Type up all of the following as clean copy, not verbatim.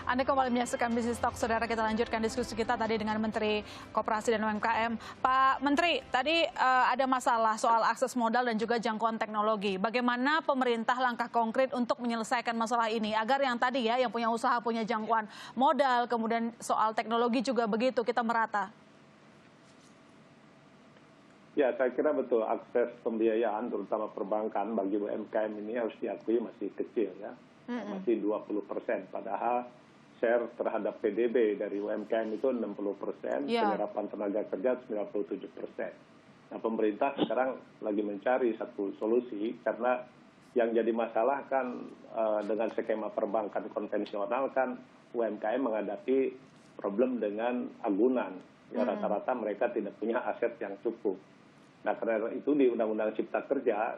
Anda kembali menyaksikan Business Talk, saudara. Kita lanjutkan diskusi kita tadi dengan Menteri Koperasi dan UMKM. Pak Menteri, tadi ada masalah soal akses modal dan juga jangkauan teknologi. Bagaimana pemerintah langkah konkret untuk menyelesaikan masalah ini agar yang tadi ya, yang punya usaha punya jangkauan modal, kemudian soal teknologi juga begitu, kita merata? Ya, saya kira betul akses pembiayaan terutama perbankan bagi UMKM ini harus diakui masih kecil ya. Masih 20%, padahal share terhadap PDB dari UMKM itu 60%, penyerapan tenaga kerja 97%. Nah, pemerintah sekarang lagi mencari satu solusi karena yang jadi masalah kan dengan skema perbankan konvensional kan UMKM menghadapi problem dengan agunan. Ya, rata-rata mereka tidak punya aset yang cukup. Nah, karena itu di Undang-Undang Cipta Kerja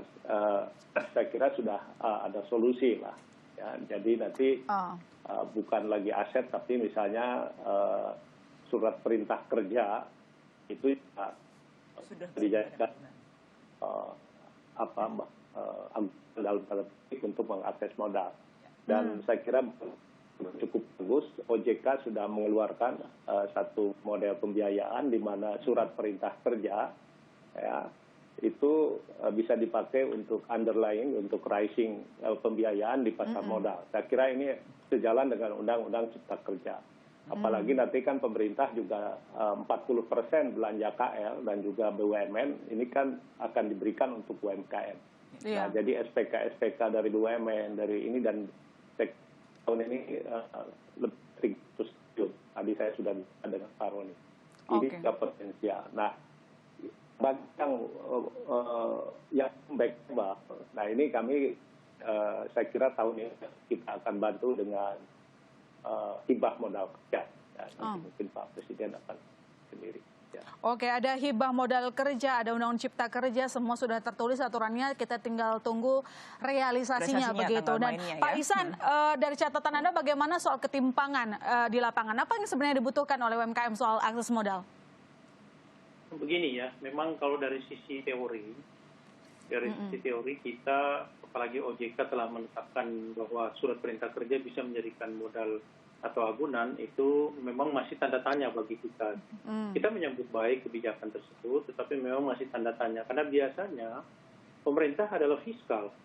saya kira sudah ada solusi lah. Ya, jadi nanti bukan lagi aset, tapi misalnya surat perintah kerja itu sudah dijadikan dalam tanda petik untuk mengakses modal. Dan saya kira cukup bagus, OJK sudah mengeluarkan satu model pembiayaan di mana surat perintah kerja ya, itu bisa dipakai untuk underlying, untuk rising pembiayaan di pasar modal. Saya kira ini sejalan dengan Undang-Undang Cipta Kerja. Apalagi nanti kan pemerintah juga 40% belanja KL dan juga BUMN ini kan akan diberikan untuk UMKM. Nah, jadi SPK dari BUMN, dari ini dan tahun ini lebih 300 triliun. Tadi saya sudah bicara dengan Pak Roni. Ini juga potensial. Nah, bagi yang baik, nah ini kami saya kira tahun ini kita akan bantu dengan hibah modal kerja. Mungkin Pak Presiden akan sendiri. Ya. Oke, ada hibah modal kerja, ada Undang-Undang Cipta Kerja, semua sudah tertulis aturannya, kita tinggal tunggu realisasinya begitu. Dan Pak Ihsan, dari catatan Anda bagaimana soal ketimpangan di lapangan? Apa yang sebenarnya dibutuhkan oleh UMKM soal akses modal? Begini ya, memang kalau dari sisi teori kita, apalagi OJK telah menetapkan bahwa surat perintah kerja bisa menjadikan modal atau agunan, itu memang masih tanda tanya bagi kita. Kita menyambut baik kebijakan tersebut, tetapi memang masih tanda tanya. Karena biasanya pemerintah adalah fiskal.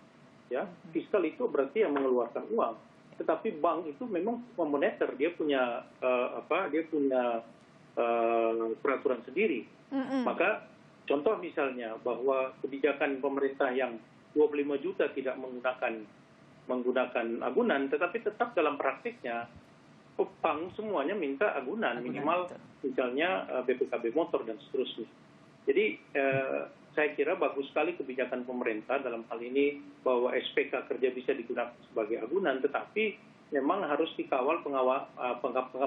Ya, fiskal itu berarti yang mengeluarkan uang. Tetapi bank itu memang moneter, dia punya peraturan sendiri. Maka contoh misalnya bahwa kebijakan pemerintah yang 25 juta tidak menggunakan agunan, tetapi tetap dalam praktiknya bank semuanya minta agunan minimal, misalnya BPKB motor dan seterusnya. Jadi saya kira bagus sekali kebijakan pemerintah dalam hal ini bahwa SPK kerja bisa digunakan sebagai agunan, tetapi memang harus dikawal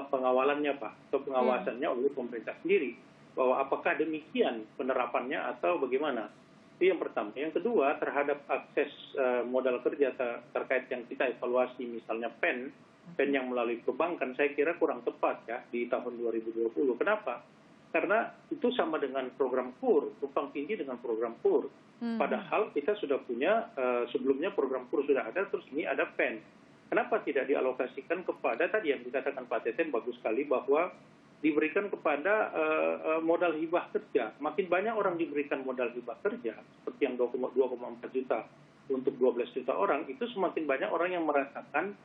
pengawalannya Pak, atau pengawasannya oleh pemerintah sendiri. Bahwa apakah demikian penerapannya atau bagaimana. Itu yang pertama. Yang kedua, terhadap akses modal kerja terkait yang kita evaluasi, misalnya PEN yang melalui perbankan, saya kira kurang tepat ya di tahun 2020. Kenapa? Karena itu sama dengan program KUR, tumpang tindih dengan program KUR. Padahal kita sudah punya, sebelumnya program KUR sudah ada, terus ini ada PEN. Kenapa tidak dialokasikan kepada, tadi yang dikatakan Pak Teten bagus sekali, bahwa diberikan kepada modal hibah kerja. Makin banyak orang diberikan modal hibah kerja, seperti yang 2,4 juta untuk 12 juta orang, itu semakin banyak orang yang merasakan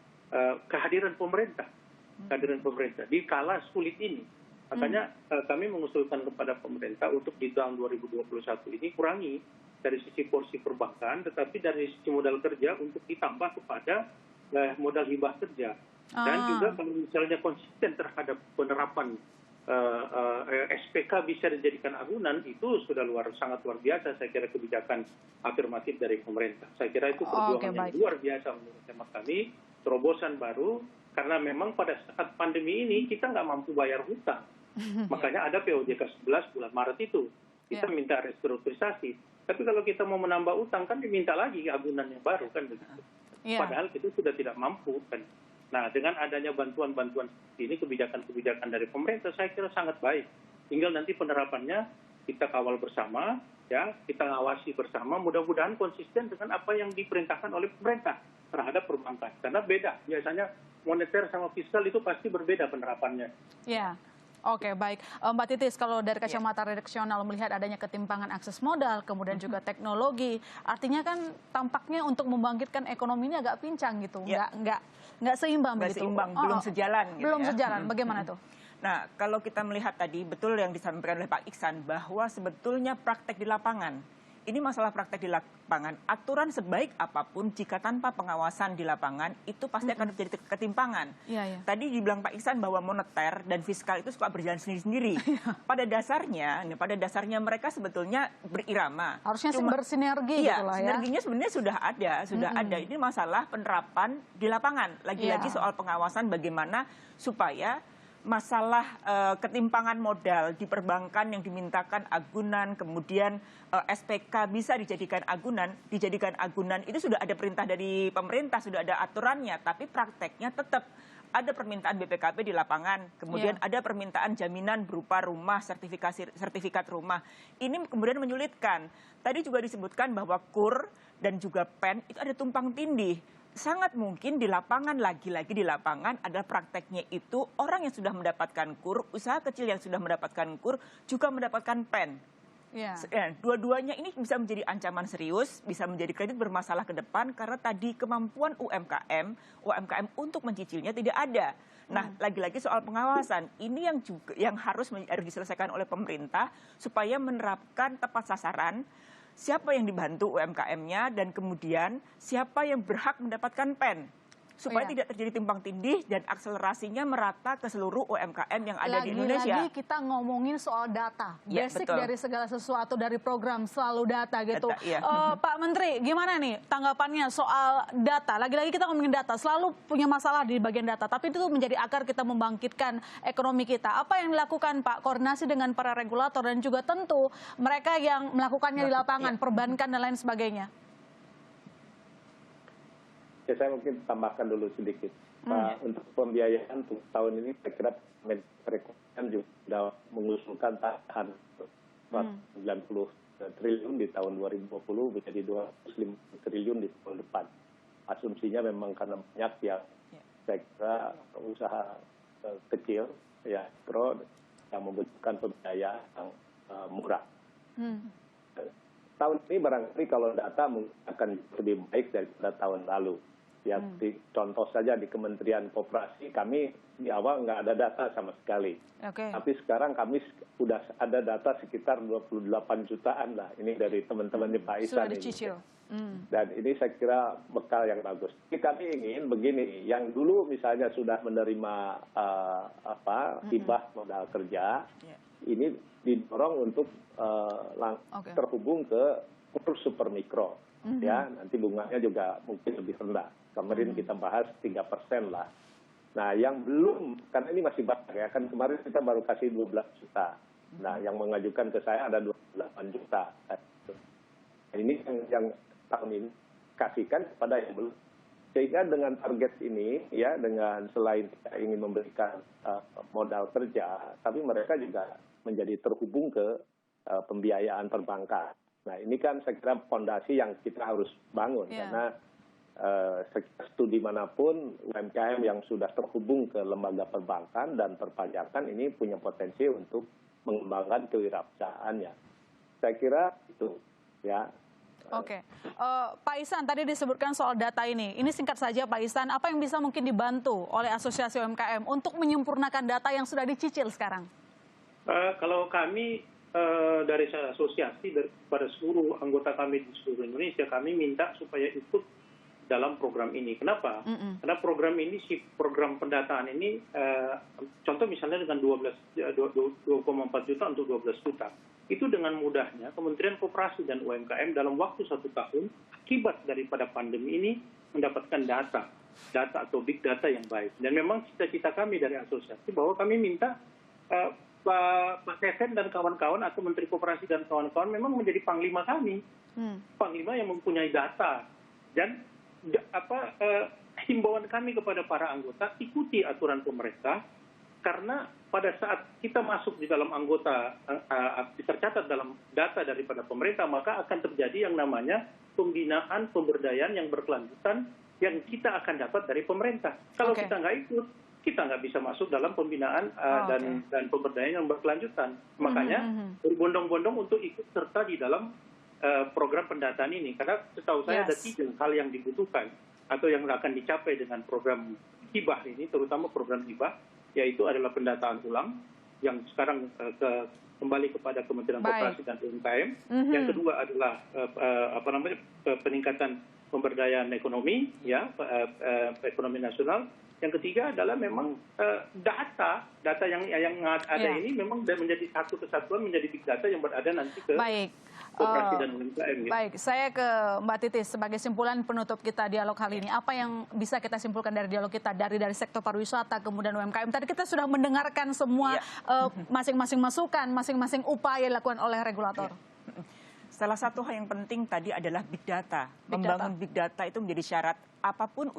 kehadiran pemerintah di kala sulit ini. Makanya kami mengusulkan kepada pemerintah untuk di tahun 2021 ini kurangi dari sisi porsi perbankan, tetapi dari sisi modal kerja untuk ditambah kepada modal hibah kerja. Dan juga kalau misalnya konsisten terhadap penerapan SPK bisa dijadikan agunan, itu sudah sangat luar biasa saya kira kebijakan afirmatif dari pemerintah. Saya kira itu perjuangan yang luar biasa menurut hemat kami, terobosan baru, karena memang pada saat pandemi ini kita nggak mampu bayar hutang. Makanya ada POJK 11 bulan Maret itu. Kita minta restrukturisasi. Tapi kalau kita mau menambah utang kan diminta lagi agunan yang baru kan begitu. Padahal itu sudah tidak mampu kan. Nah, dengan adanya bantuan-bantuan ini, kebijakan-kebijakan dari pemerintah, saya kira sangat baik. Tinggal nanti penerapannya kita kawal bersama, ya, kita ngawasi bersama. Mudah-mudahan konsisten dengan apa yang diperintahkan oleh pemerintah terhadap perbankan. Karena beda, biasanya moneter sama fiskal itu pasti berbeda penerapannya. Ya. Oke, baik. Mbak Titis, kalau dari kacamata redaksional melihat adanya ketimpangan akses modal, kemudian juga teknologi, artinya kan tampaknya untuk membangkitkan ekonomi ini agak pincang gitu, nggak seimbang begitu. Belum sejalan. Gitu belum sejalan, bagaimana tuh? Nah, kalau kita melihat tadi, betul yang disampaikan oleh Pak Iksan, bahwa sebetulnya praktek di lapangan, ini masalah praktek di lapangan, aturan sebaik apapun jika tanpa pengawasan di lapangan, itu pasti akan terjadi ketimpangan. Tadi dibilang Pak Iksan bahwa moneter dan fiskal itu suka berjalan sendiri-sendiri. Pada dasarnya mereka sebetulnya berirama. Harusnya bersinergi gitu lah ya. Sinerginya sebenarnya sudah ada. Ini masalah penerapan di lapangan. Lagi-lagi soal pengawasan bagaimana supaya masalah ketimpangan modal di perbankan yang dimintakan agunan, kemudian SPK bisa dijadikan agunan, itu sudah ada perintah dari pemerintah, sudah ada aturannya, tapi prakteknya tetap ada permintaan BPKP di lapangan, kemudian ada permintaan jaminan berupa rumah, sertifikat rumah. Ini kemudian menyulitkan. Tadi juga disebutkan bahwa KUR dan juga PEN itu ada tumpang tindih. Sangat mungkin di lapangan, lagi-lagi di lapangan adalah prakteknya itu orang yang sudah mendapatkan KUR, usaha kecil yang sudah mendapatkan KUR juga mendapatkan PEN. Dua-duanya ini bisa menjadi ancaman serius, bisa menjadi kredit bermasalah ke depan karena tadi kemampuan UMKM untuk mencicilnya tidak ada. Nah, lagi-lagi soal pengawasan, ini yang harus diselesaikan oleh pemerintah supaya menerapkan tepat sasaran. Siapa yang dibantu UMKM-nya dan kemudian siapa yang berhak mendapatkan PEN. Supaya tidak terjadi timpang tindih dan akselerasinya merata ke seluruh UMKM yang ada di Indonesia. Lagi-lagi kita ngomongin soal data. Basic dari segala sesuatu, dari program selalu data gitu. Pak Menteri, gimana nih tanggapannya soal data? Lagi-lagi kita ngomongin data, selalu punya masalah di bagian data. Tapi itu menjadi akar kita membangkitkan ekonomi kita. Apa yang dilakukan Pak? Koordinasi dengan para regulator dan juga tentu mereka yang melakukannya di lapangan, perbankan dan lain sebagainya. Saya mungkin tambahkan dulu sedikit. Untuk pembiayaan untuk tahun ini saya kira perekonomian juga sudah mengusulkan tambahan 90 triliun di tahun 2020 menjadi 250 triliun di tahun depan. Asumsinya memang karena banyak yang saya kira usaha kecil, mikro yang membutuhkan pembiayaan yang murah. Tahun ini barangkali kalau data akan lebih baik daripada tahun lalu. Contoh saja di Kementerian Koperasi kami di awal nggak ada data sama sekali. Tapi sekarang kami sudah ada data sekitar 28 jutaan lah. Ini dari teman-temannya Pak Isan. Dan ini saya kira bekal yang bagus. Jadi kami ingin begini, yang dulu misalnya sudah menerima hibah modal kerja, ini didorong untuk terhubung ke KUR super mikro. Nanti bunganya juga mungkin lebih rendah. Kemarin kita bahas 3% lah. Nah, yang belum, karena ini masih banyak ya, kan kemarin kita baru kasih 12 juta. Nah, yang mengajukan ke saya ada 28 juta. Ini yang tahun ini kasihkan kepada yang belum. Sehingga dengan target ini, dengan selain kita ingin memberikan modal kerja, tapi mereka juga menjadi terhubung ke pembiayaan perbankan. Nah, ini kan saya kira fondasi yang kita harus bangun, karena studi manapun UMKM yang sudah terhubung ke lembaga perbankan dan perpajakan ini punya potensi untuk mengembangkan kewirausahaannya. Saya kira itu, Pak Ihsan, tadi disebutkan soal data ini. Ini singkat saja Pak Ihsan, apa yang bisa mungkin dibantu oleh Asosiasi UMKM untuk menyempurnakan data yang sudah dicicil sekarang? Kalau kami dari asosiasi, pada seluruh anggota kami di seluruh Indonesia, kami minta supaya ikut dalam program ini. Kenapa? Karena program ini, program pendataan ini, contoh misalnya dengan 2,4 juta untuk 12 juta. Itu dengan mudahnya Kementerian Koperasi dan UMKM dalam waktu 1 tahun, akibat daripada pandemi ini, mendapatkan data atau big data yang baik. Dan memang cita-cita kami dari asosiasi bahwa kami minta Pak Teten dan kawan-kawan atau Menteri Koperasi dan kawan-kawan memang menjadi panglima kami. Panglima yang mempunyai data. Dan himbauan kami kepada para anggota, ikuti aturan pemerintah, karena pada saat kita masuk di dalam anggota, tercatat dalam data daripada pemerintah, maka akan terjadi yang namanya pembinaan pemberdayaan yang berkelanjutan yang kita akan dapat dari pemerintah. Kalau kita nggak ikut, kita nggak bisa masuk dalam pembinaan dan pemberdayaan yang berkelanjutan. Makanya berbondong-bondong untuk ikut serta di dalam program pendataan ini. Karena setahu saya ada 3 hal yang dibutuhkan atau yang akan dicapai dengan program hibah ini, terutama program hibah, yaitu adalah pendataan ulang yang sekarang kembali kepada Kementerian Koperasi dan UMKM. Yang kedua adalah peningkatan pemberdayaan ekonomi, ekonomi nasional. Yang ketiga adalah memang data yang ada ini memang menjadi satu kesatuan, menjadi big data yang berada nanti ke Koperasi dan UMKM. Baik, saya ke Mbak Titis sebagai simpulan penutup kita dialog kali ini. Apa yang bisa kita simpulkan dari dialog kita dari sektor pariwisata kemudian UMKM? Tadi kita sudah mendengarkan semua masing-masing masukan, masing-masing upaya dilakukan oleh regulator. Salah satu hal yang penting tadi adalah big data. Membangun big data itu menjadi syarat apapun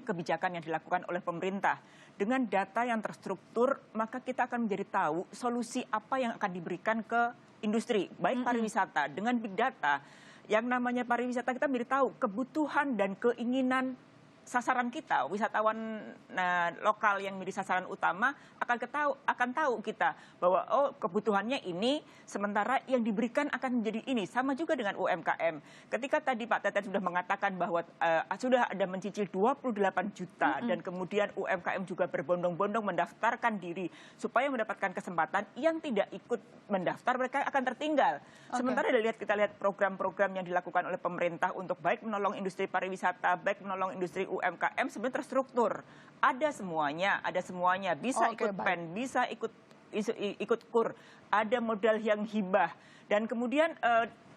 kebijakan yang dilakukan oleh pemerintah. Dengan data yang terstruktur, maka kita akan menjadi tahu solusi apa yang akan diberikan ke industri, baik pariwisata. Dengan big data, yang namanya pariwisata kita menjadi tahu kebutuhan dan keinginan sasaran kita, wisatawan lokal yang menjadi sasaran utama akan tahu kita bahwa kebutuhannya ini, sementara yang diberikan akan menjadi ini. Sama juga dengan UMKM. Ketika tadi Pak Teten sudah mengatakan bahwa sudah ada mencicil 28 juta dan kemudian UMKM juga berbondong-bondong mendaftarkan diri supaya mendapatkan kesempatan, yang tidak ikut mendaftar mereka akan tertinggal. Sementara kita lihat program-program yang dilakukan oleh pemerintah untuk baik menolong industri pariwisata, baik menolong industri UMKM sebenarnya terstruktur. Ada semuanya. Bisa ikut PEN, bisa ikut KUR, ada modal yang hibah. Dan kemudian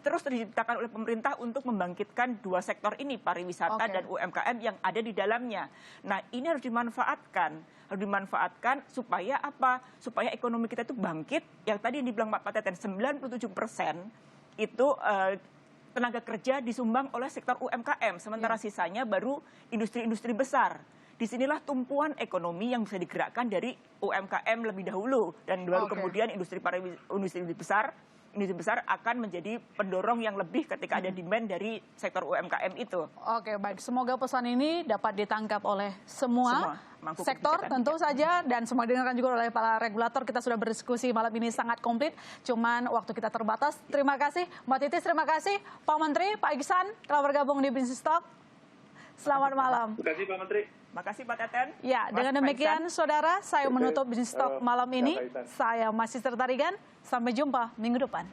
terus diciptakan oleh pemerintah untuk membangkitkan 2 sektor ini, pariwisata dan UMKM yang ada di dalamnya. Nah, ini harus dimanfaatkan supaya apa? Supaya ekonomi kita itu bangkit. Yang tadi yang dibilang Pak Teten, 97% itu tenaga kerja disumbang oleh sektor UMKM, sementara sisanya baru industri-industri besar. Disinilah tumpuan ekonomi yang bisa digerakkan dari UMKM lebih dahulu, dan baru kemudian industri besar akan menjadi pendorong yang lebih ketika ada demand dari sektor UMKM itu. Oke, baik. Semoga pesan ini dapat ditangkap oleh semua sektor tentu saja, dan semua didengarkan juga oleh para regulator. Kita sudah berdiskusi malam ini sangat komplit, cuman waktu kita terbatas. Terima kasih Mbak Titis, terima kasih Pak Menteri, Pak Iksan telah bergabung di Bisnis Talk. Selamat malam. Terima kasih Pak Menteri. Terima kasih Pak Teten. Ya, dengan demikian saudara, saya menutup Bisnis Talk malam ini. Saya masih Tarigan. Sampai jumpa minggu depan.